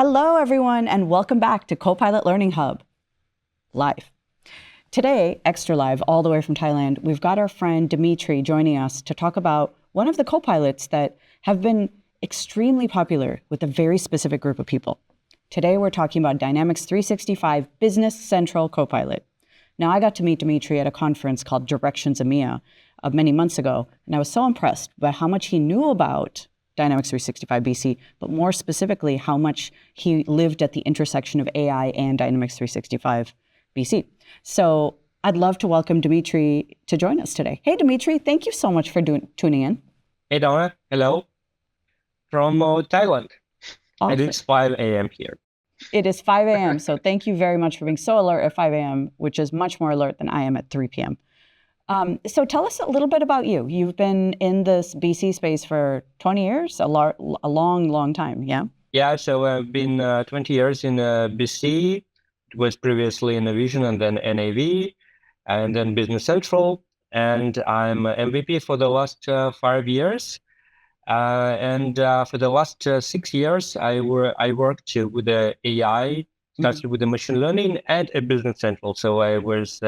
Hello, everyone, and welcome back to Copilot Learning Hub live. Today, extra live, all the way from Thailand, we've got our friend Dmitry joining us to talk about one of the copilots that have been extremely popular with a very specific group of people. Today, we're talking about Dynamics 365 Business Central Copilot. Now, I got to meet Dmitry at a conference called Directions EMEA many months ago, and I was so impressed by how much he knew about Dynamics 365 BC, but more specifically, how much he lived at the intersection of AI and Dynamics 365 BC. So I'd love to welcome Dmitry to join us today. Hey, Dmitry, thank you so much for tuning in. Hey, Donna. Hello. From Thailand. Awesome. And it's 5 a.m. here. It is 5 a.m., so thank you very much for being so alert at 5 a.m., which is much more alert than I am at 3 p.m. So tell us a little bit about you. You've been in this BC space for 20 years, a long time, yeah? Yeah, so I've been 20 years in BC. It was previously in Vision and then NAV, and then Business Central. And I'm MVP for the last 5 years. And for the last 6 years, I worked with the AI, started with the machine learning and a Business Central. So I was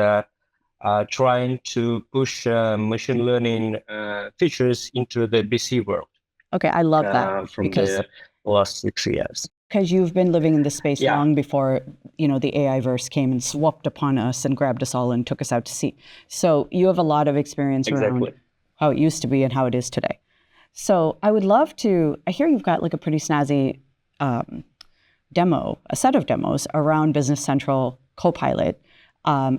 trying to push machine learning features into the BC world. Okay, I love that. From the last 6 years. Because you've been living in this space long before, the AI verse came and swept upon us and grabbed us all and took us out to sea. So you have a lot of experience around how it used to be and how it is today. So I would love to, I hear you've got like a pretty snazzy demo, a set of demos around Business Central Copilot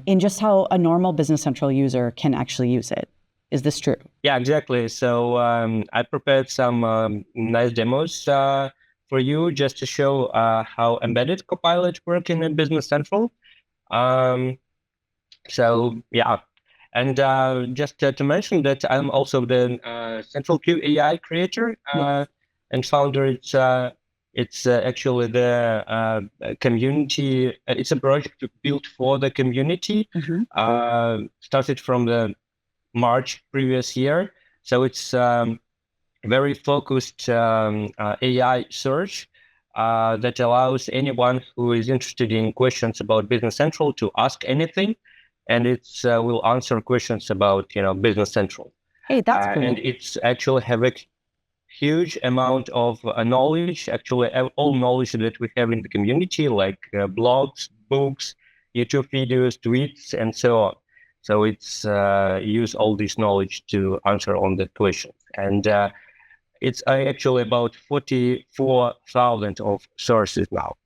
in just how a normal Business Central user can actually use it. Is this true? Yeah, exactly. So I prepared some nice demos for you just to show how embedded Copilot work in Business Central. So yeah, and just to mention that I'm also the Central Q AI creator and founder. It's actually the community. It's a project built for the community. Started from the March previous year. So it's very focused AI search that allows anyone who is interested in questions about Business Central to ask anything, and it will answer questions about Business Central. Hey, that's cool. And it's actually have a huge amount of knowledge, actually all knowledge that we have in the community, like blogs, books, YouTube videos, tweets, and so on. So it's use all this knowledge to answer on the questions. And it's actually about 44,000 of sources now.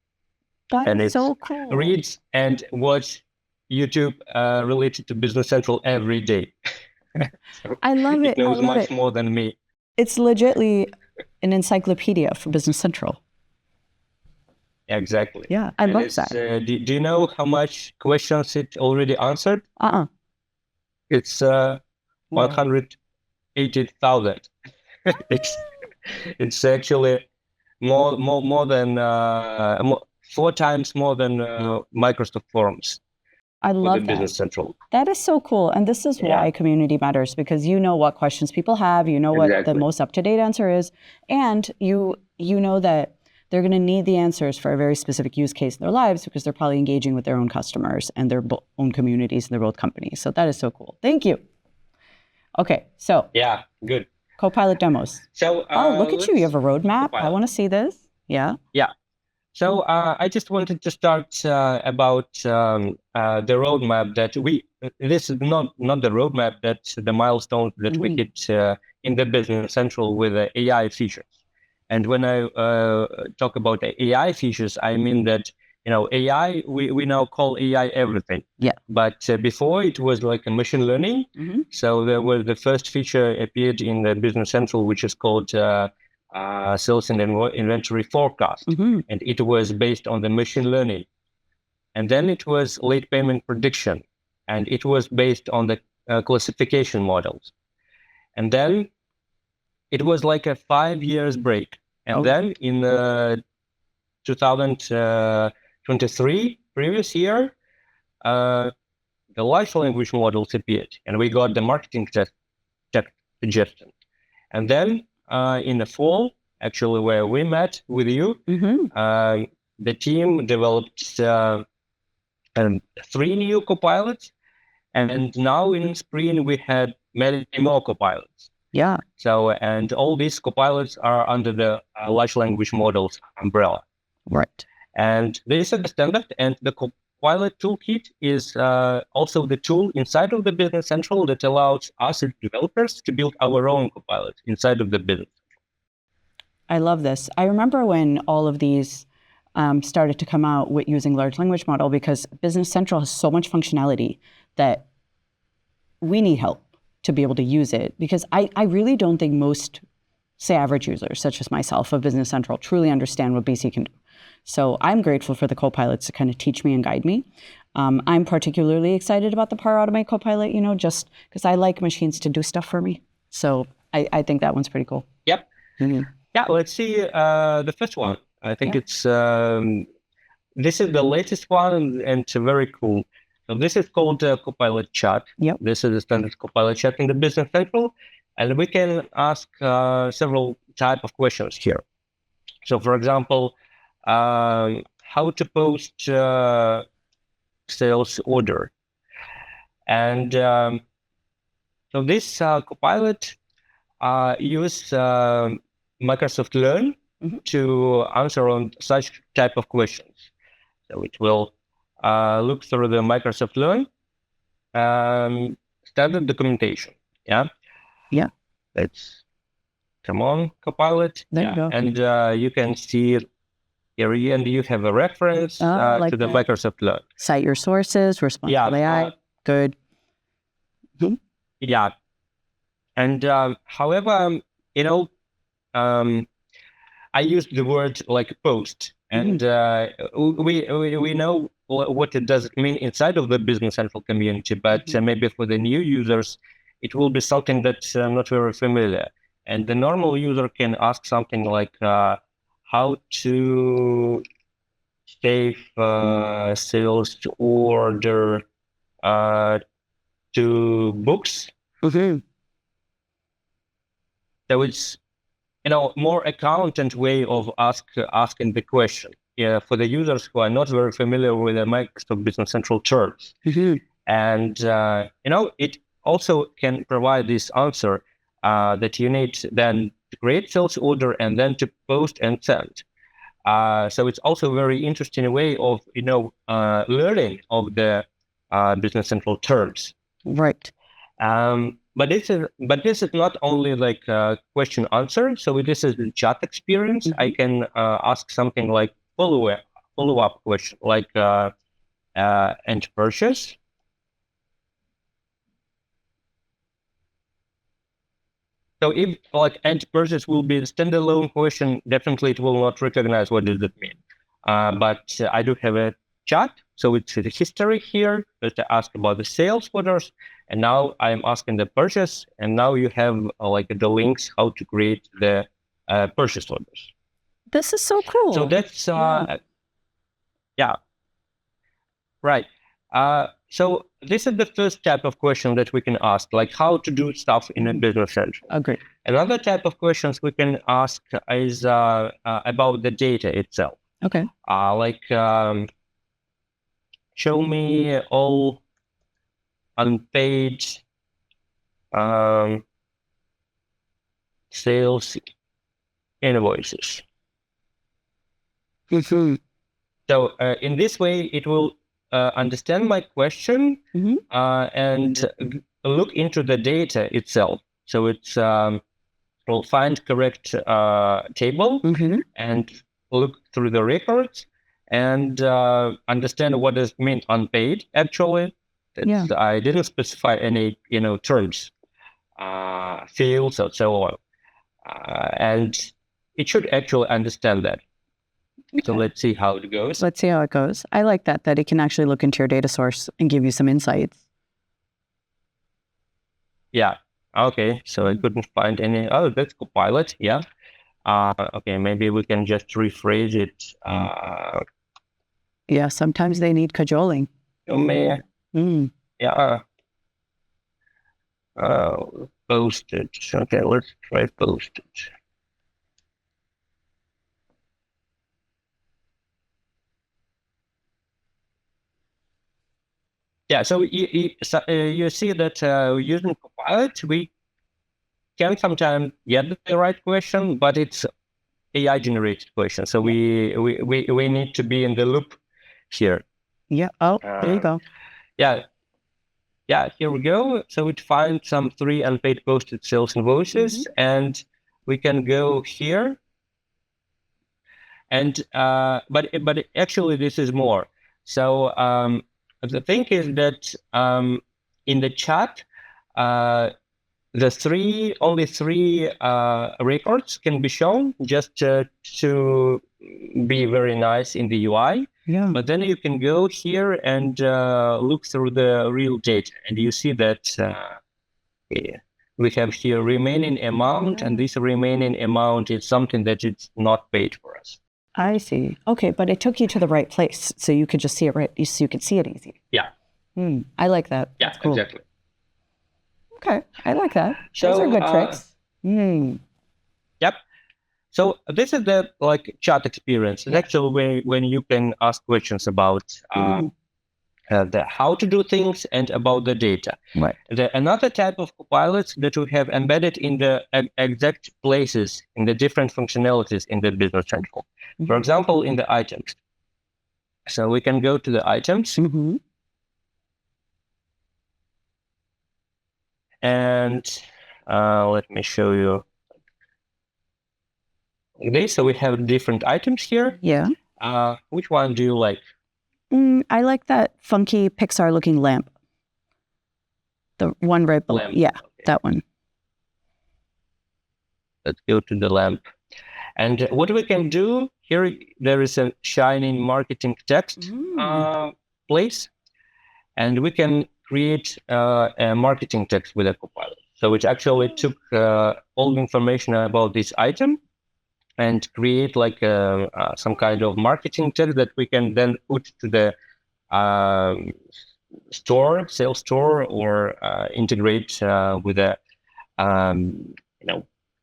That is so cool. Reads and watch YouTube related to Business Central every day. So I love it. It knows much more than me. It's legitly an encyclopedia for Business Central. Exactly. Yeah, I love that. Do you know how much questions it already answered? It's 180,000. It's actually more than 4 times more than Microsoft Forms. I love that. Business Central. That is so cool. And this is why community matters, because you know what questions people have, you know what the most up-to-date answer is, and you know that they're going to need the answers for a very specific use case in their lives because they're probably engaging with their own customers and their own communities and their own companies. So that is so cool. Thank you. Okay, so. Yeah, good. Copilot demos. So look at you. You have a roadmap. Copilot. I want to see this. Yeah. Yeah. So I just wanted to start about the roadmap that this is not the roadmap, that's the milestone that we hit in the Business Central with the AI features. And when I talk about the AI features, I mean that, AI, we now call AI everything. Yeah. But before it was like a machine learning. So there was the first feature appeared in the Business Central, which is called sales and inventory forecast, and it was based on the machine learning. And then it was late payment prediction, and it was based on the classification models. And then it was like a 5 years break. And then in 2023, previous year, the large language models appeared, and we got the marketing tech suggestion. And then in the fall, actually where we met with you. The team developed 3 new Copilots, and now in spring we had many more Copilots. Yeah. So, and all these Copilots are under the large language models umbrella. Right. And this is the standard, and the Copilot toolkit is also the tool inside of the Business Central that allows us as developers to build our own Copilot inside of the business. I love this. I remember when all of these started to come out with using large language model, because Business Central has so much functionality that we need help to be able to use it, because I really don't think most, say, average users, such as myself, of Business Central truly understand what BC can do. So I'm grateful for the Copilots to kind of teach me and guide me. I'm particularly excited about the Power Automate Copilot, just because I like machines to do stuff for me. So I think that one's pretty cool. Yep. Yeah, let's see the first one. I think it's, this is the latest one, and it's very cool. So this is called Copilot Chat. Yep. This is a standard Copilot Chat in the Business Central, and we can ask several type of questions here. So, for example, how to post sales order. And so this Copilot use Microsoft Learn to answer on such type of questions. So it will look through the Microsoft Learn standard documentation. Yeah. Let's come on, Copilot. There you go. And you can see here, and you have a reference like to the Microsoft Learn. Cite your sources, responsible AI. Good. Yeah. And however, I used the word like post, and we know what it does mean inside of the Business Central community, but maybe for the new users, it will be something that's not very familiar. And the normal user can ask something like how to save sales order to books. So it's more accountant way of asking the question. Yeah, for the users who are not very familiar with the Microsoft Business Central terms, and it also can provide this answer that you need then to create sales order and then to post and send. So it's also a very interesting way of learning of the Business Central terms. Right. But this is not only like question answer. So this is the chat experience. I can ask something like follow up question, like and purchase. So if like and purchase will be a standalone question, definitely it will not recognize what does it mean. But I do have a chat, so it's the history here. Let's ask about the sales orders, and now I'm asking the purchase, and now you have like the links how to create the purchase orders. This is so cool. So that's right. So this is the first type of question that we can ask, like how to do stuff in a Business Central. Agree. Another type of questions we can ask is about the data itself. Okay. Like show me all unpaid sales invoices. So in this way, it will understand my question and look into the data itself. So it's will find correct table and look through the records and understand what does mean unpaid. Actually, I didn't specify any terms, fields, or so on, and it should actually understand that. Okay. So let's see how it goes. Let's see how it goes. I like that it can actually look into your data source and give you some insights. Yeah. Okay. So I couldn't find any. Oh, that's Copilot. Yeah. Okay. Maybe we can just rephrase it. Yeah. Sometimes they need cajoling. Yeah. Postage. Okay. Let's try postage. Yeah, so you see that using Copilot, we can sometimes get the right question, but it's AI generated question. So we need to be in the loop here. Yeah. Oh, there you go. Yeah. Yeah, here we go. So it finds some 3 unpaid posted sales invoices, and we can go here. And but actually this is more. So the thing is that in the chat, only three records can be shown, just to be very nice in the UI. Yeah. But then you can go here and look through the real data, and you see that we have here remaining amount, and this remaining amount is something that it's not paid for us. I see. Okay, but it took you to the right place, so you could just see it right. So you could see it easy. Yeah. I like that. Yeah, that's cool. Exactly. Okay, I like that. So, those are good tricks. Yep. So this is the chat experience. It's actually when you can ask questions about the how to do things and about the data. Right. Another type of copilots that we have embedded in the exact places in the different functionalities in the Business Central. For example, in the items. So we can go to the items. And let me show you this. So we have different items here. Yeah. Which one do you like? I like that funky Pixar looking lamp. The one right below. Lamp. Yeah, Okay. that one. Let's go to the lamp. And what we can do here, there is a shining marketing text place, and we can create a marketing text with a Copilot. So it actually took all the information about this item and create some kind of marketing text that we can then put to the sales store, or integrate with a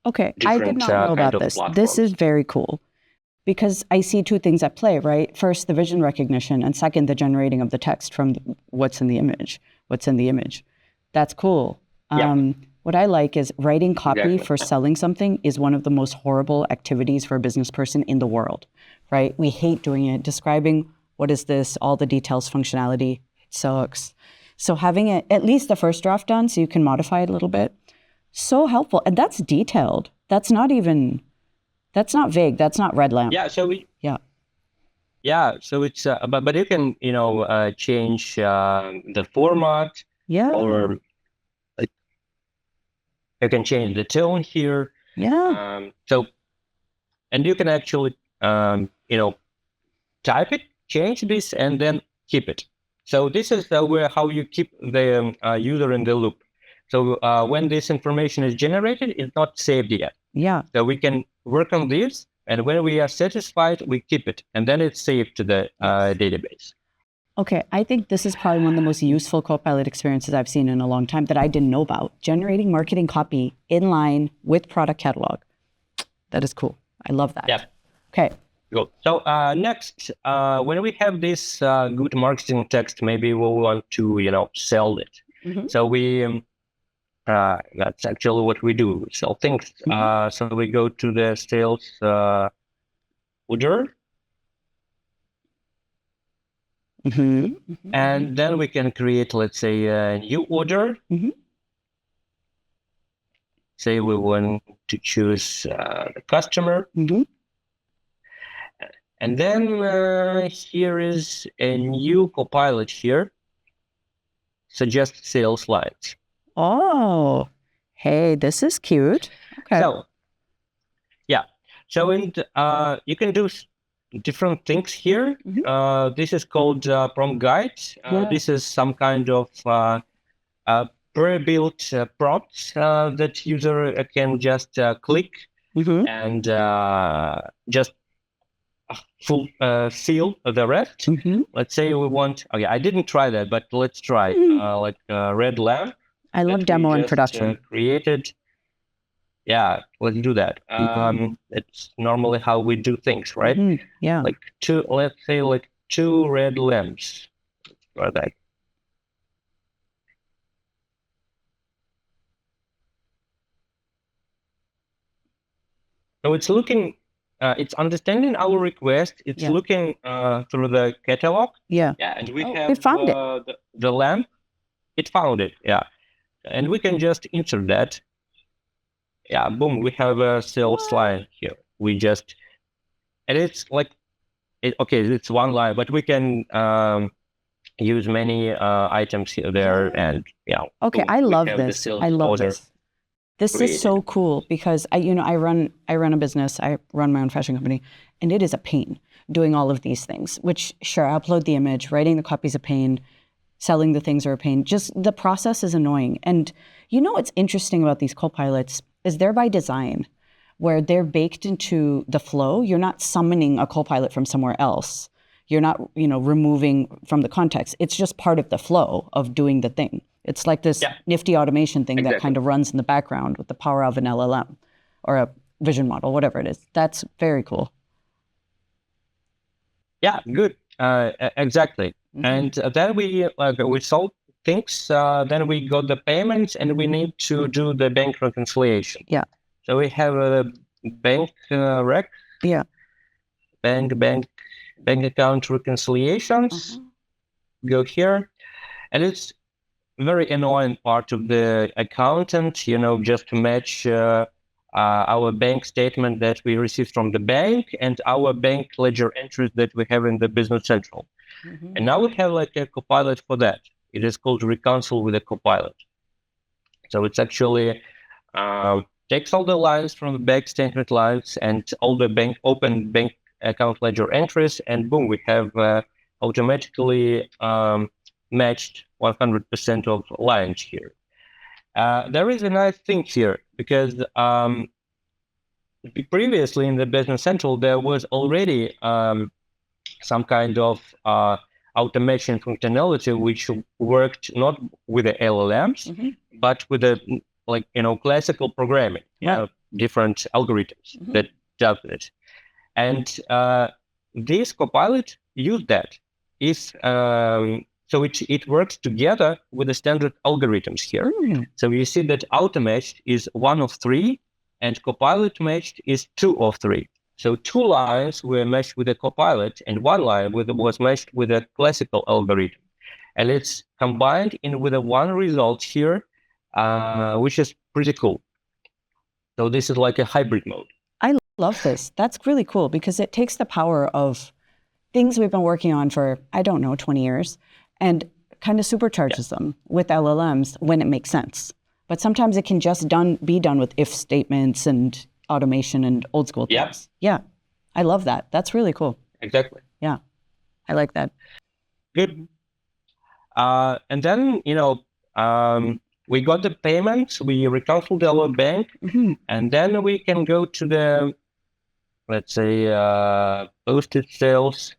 Okay, I did not know about this. This is very cool, because I see two things at play, right? First, the vision recognition, and second, the generating of the text from what's in the image. That's cool. What I like is writing copy for selling something is one of the most horrible activities for a business person in the world, right? We hate doing it. Describing what is this, all the details, functionality, it sucks. So having it, at least the first draft done so you can modify it a little bit, so helpful. And that's detailed. That's not vague. That's not red lamp. Yeah, so it's but you can change the format. Yeah. Or you can change the tone here. Yeah. And you can actually type it, change this, and then keep it. So this is how you keep the user in the loop. So when this information is generated, it's not saved yet. Yeah. So we can work on this, and when we are satisfied, we keep it, and then it's saved to the database. Okay, I think this is probably one of the most useful Copilot experiences I've seen in a long time that I didn't know about. Generating marketing copy in line with product catalog. That is cool. I love that. Yeah. Okay. Cool. So next, when we have this good marketing text, maybe we want to sell it. So we that's actually what we do. We sell things. So we go to the sales order. And then we can create, let's say, a new order. Say we want to choose the customer. And then here is a new Copilot here. Suggest sales lines. Oh, hey, this is cute. Okay. So, yeah. So you can do different things here. This is called prompt guide. This is some kind of pre-built prompts that user can just click and just fill the rest. Let's say we want. Okay, I didn't try that, but let's try like red lamp. I love demo and production. Created. Yeah, let's do that. It's normally how we do things, right? Yeah. Let's say two red lamps. Let's try that. So it's looking, it's understanding our request. It's Yeah. looking through the catalog. Yeah. Yeah, and we Oh, have it found it. the lamp. It found it. Yeah, and we can just insert that. Yeah, boom. We have a sales line here. We just, and it's like, okay, it's one line, but we can use many items here, there, and yeah. Okay, boom, I we love have the this. sales I love order this. This is created. so cool because I run a business. I run my own fashion company, and it is a pain doing all of these things. Which sure, I upload the image, writing the copy's a pain, selling the things are a pain. Just the process is annoying. And what's interesting about these copilots is they're by design, where they're baked into the flow. You're not summoning a copilot from somewhere else. You're not, removing from the context. It's just part of the flow of doing the thing. It's like this nifty automation thing that kind of runs in the background with the power of an LLM or a vision model, whatever it is. That's very cool. Yeah, good. Exactly. Mm-hmm. And then we solved things. Then we got the payments, and we need to do the bank reconciliation. Yeah. So we have a bank rec. Yeah. Bank account reconciliations. Go here, and it's very annoying part of the accountant, just to match our bank statement that we received from the bank and our bank ledger entries that we have in the Business Central. Mm-hmm. And now we have like a Copilot for that. It is called Reconcile with a Copilot. So it's actually takes all the lines from the bank statement lines and all the open bank account ledger entries, and boom, we have automatically matched 100% of lines here. There is a nice thing here because previously in the Business Central, there was already some kind of automation functionality which worked not with the LLMs, mm-hmm. but with the classical programming, different algorithms mm-hmm. that does it. And this Copilot used that. So it works together with the standard algorithms here. Mm. So you see that auto-matched is 1 of 3, and Copilot matched is 2 of 3. So 2 lines were matched with a Copilot, and 1 line was matched with a classical algorithm. And it's combined with a one result here, which is pretty cool. So this is like a hybrid mode. I love this. That's really cool because it takes the power of things we've been working on for, 20 years, and kind of supercharges them with LLMs when it makes sense. But sometimes it can just be done with if statements and automation and old school things. Yeah, I love that. That's really cool. Exactly. Yeah, I like that. Good. And then, we got the payments, we reconciled our bank, mm-hmm. and then we can go to the, let's say, posted sales.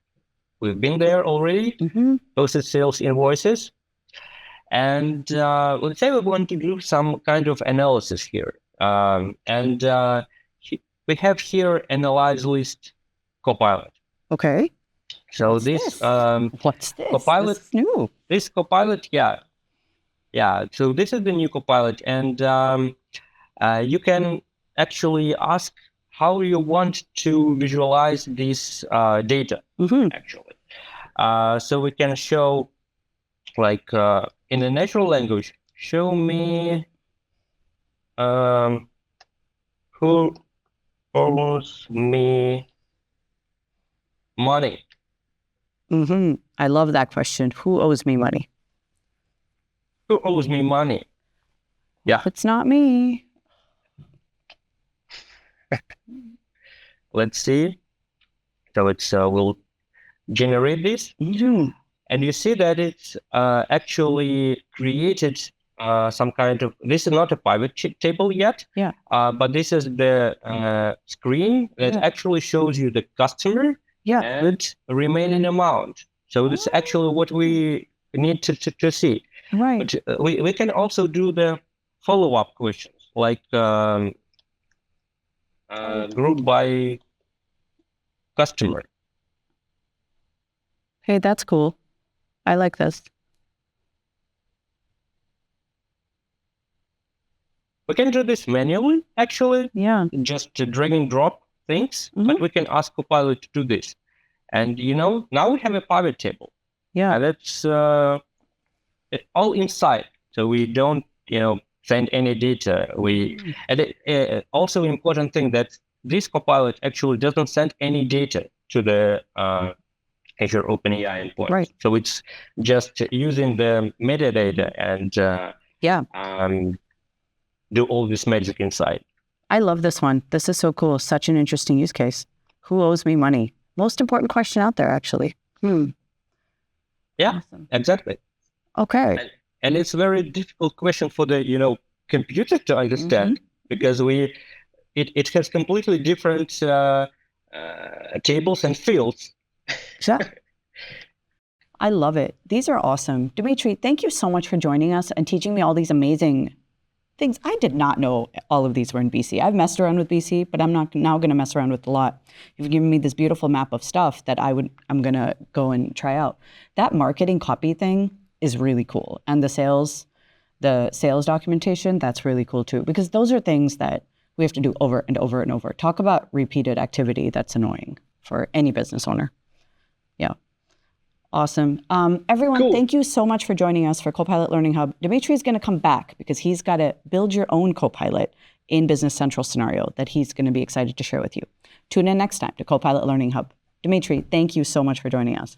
We've been there already, mm-hmm. posted sales invoices. And let's say we want to do some kind of analysis here. And we have here Analyze List Copilot. Okay. So what's this? Copilot, this is new. This Copilot, yeah. So this is the new Copilot, and you can actually ask how you want to visualize this data, mm-hmm. actually. So we can show, like, in a natural language, show me who owes me money. Mm-hmm. I love that question. Who owes me money? Who owes me money? Yeah. It's not me. Let's see. So it's we'll generate this, mm-hmm. and you see that it's actually created some kind of. This is not a pivot table yet. Yeah. But this is the screen that actually shows you the customer. Yeah. And remaining amount. So this is actually what we need to see. Right. But we can also do the follow-up questions, like group by customer. Hey, that's cool. I like this. We can do this manually, actually. Yeah. Just drag and drop things, but we can ask Copilot to do this. And, now we have a pivot table. Yeah. And that's all inside. So we don't, send any data. Also important thing that this Copilot actually doesn't send any data to the Azure OpenAI endpoint. Right. So it's just using the metadata and do all this magic inside. I love this one. This is so cool. Such an interesting use case. Who owes me money? Most important question out there, actually. Yeah, Awesome. exactly. Okay. And it's a very difficult question for the, computer to understand because it has completely different tables and fields. Yeah. I love it. These are awesome. Dmitry, thank you so much for joining us and teaching me all these amazing things. I did not know all of these were in BC. I've messed around with BC, but I'm not now going to mess around with a lot. You've given me this beautiful map of stuff that I'm going to go and try out. That marketing copy thing is really cool. And the sales documentation, that's really cool too, because those are things that we have to do over and over and over. Talk about repeated activity. That's annoying for any business owner. Yeah. Awesome. Everyone, Cool. Thank you so much for joining us for Copilot Learning Hub. Dmitry is going to come back because he's got to build your own Copilot in Business Central scenario that he's going to be excited to share with you. Tune in next time to Copilot Learning Hub. Dmitry, thank you so much for joining us.